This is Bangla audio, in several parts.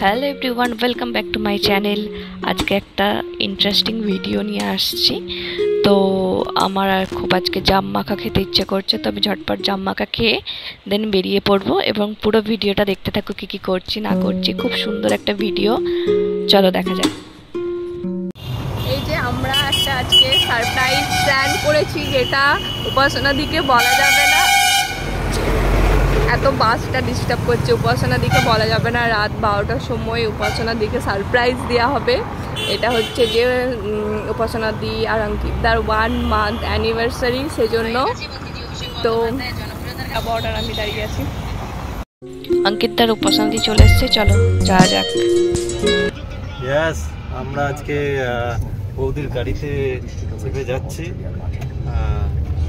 Hello everyone, welcome back to my channel. আজকে একটা ইন্টারেস্টিং ভিডিও নিয়ে আসছি। তো আমার আর খুব আজকে জাম মাখা খেতে ইচ্ছে করছে, তো আমি ঝটপট জাম মাখা খেয়ে দেন বেরিয়ে পড়বো এবং পুরো ভিডিওটা দেখতে থাকো, কী কী করছি না করছি। খুব সুন্দর একটা ভিডিও, চলো দেখা যাক। এই যে আমরা একটা আজকে সারপ্রাইজ প্ল্যান করেছি, যেটা উপাসনা দিকে বলা যাবে না। এত বাসটা ডিস্টার্ব করছে, উপাসনা দিকে বলা যাবে না। রাত 12টার সময় উপাসনা দিকে সারপ্রাইজ দেওয়া হবে। এটা হচ্ছে যে উপাসনা দি আর অঙ্কিতদার 1 মান্থ অ্যানিভার্সারি, সেজন্য। তো অর্ডার আমি দাঁড়িয়ে আছি, অঙ্কিতদার উপাসনা দি চলে এসছে, চলো যাওয়া যাক। ইয়েস, আমরা আজকে বৌদির গাড়িতে চেপে যাচ্ছি,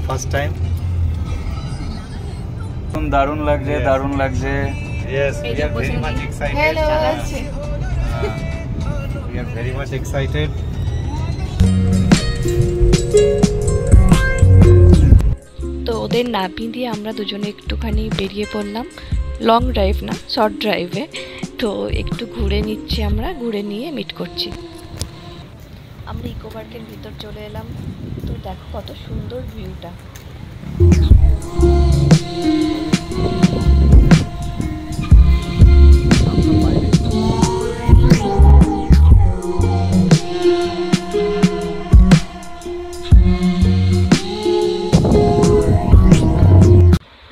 ফার্স্ট টাইম। দারুণ লাগছে, দারুণ লাগছে। Yes, we are very much excited. Hello, we are very much excited. তো ওদের নাপি দিয়ে আমরা দুজনে একটুখানি বেরিয়ে পড়লাম, লং ড্রাইভ না, শর্ট ড্রাইভে। তো একটু ঘুরে নিচ্ছি, আমরা ঘুরে নিয়ে মিট করছি। আমরা ইকো পার্কের ভিতর চলে এলাম। তো দেখো কত সুন্দর ভিউটা।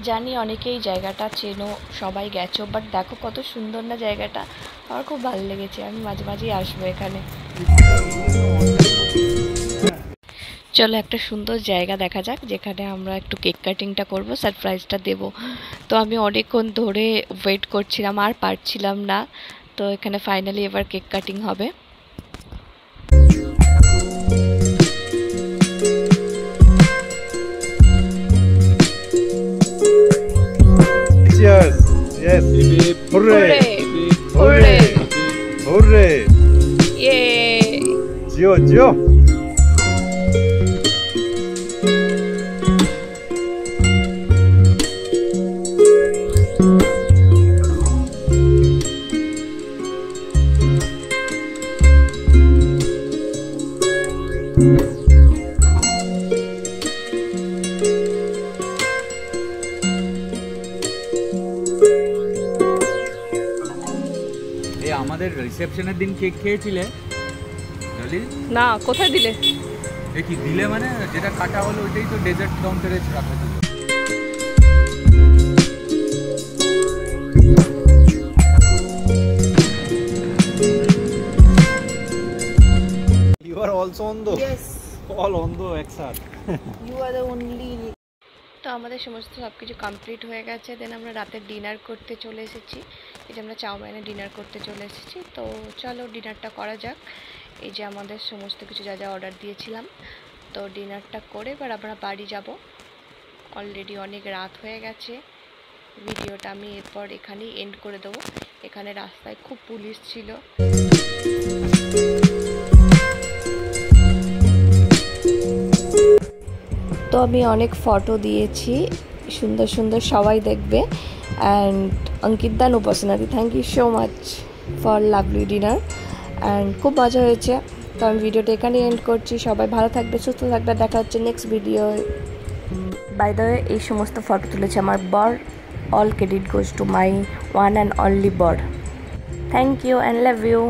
জানি অনেকেই জায়গাটা চেনো, সবাই গেছো, বাট দেখো কত সুন্দর না জায়গাটা। আমার খুব ভালো লেগেছে, আমি মাঝে মাঝেই আসবো এখানে। চলো একটা সুন্দর জায়গা দেখা যাক, যেখানে আমরা একটু কেক কাটিংটা করব, সারপ্রাইজটা দেব। তো আমি অনেকক্ষণ ধরে ওয়েট করছিলাম, আর পারছিলাম না। তো এখানে ফাইনালি এবার কেক কাটিং হবে। Cheers. Yes. Hooray. Hooray. Hooray. Yay. Gio, Gio. আমাদের রিসেপশনের দিন কেক খেয়েছিলে না, কোথায় দিলে? এ কি দিলে মানে যেটা কাটা হলো ওইটাই তো ডেজার্ট কাউন্টারে রাখা ছিল। You are also on the. Yes. All on the একসাথ. You are the only. তো আমাদের সমস্ত সব কিছু কমপ্লিট হয়ে গেছে। দেন আমরা রাতের ডিনার করতে চলে এসেছি। এই যে আমরা চাউমিনে ডিনার করতে চলে এসেছি। তো চলো ডিনারটা করা যাক। এই যে আমাদের সমস্ত কিছু যা যা অর্ডার দিয়েছিলাম, তো ডিনারটা করে এবার আমরা বাড়ি যাব। অলরেডি অনেক রাত হয়ে গেছে। ভিডিওটা আমি এরপর এখানেই এন্ড করে দেবো। এখানে রাস্তায় খুব পুলিশ ছিল। তো আমি অনেক ফটো দিয়েছি, সুন্দর সুন্দর, সবাই দেখবে। অ্যান্ড অঙ্কিতদা উপাসনাদি, thank you so much for lovely dinner. And খুব মজা হয়েছে। তো আমি ভিডিওটা এখানে এন্ড করছি। সবাই ভালো থাকবে, সুস্থ থাকবে, দেখা হচ্ছে next video. By the way, এই সমস্ত ফটো তুলেছে আমার বর। All credit goes to my one and only বর। Thank you and love you.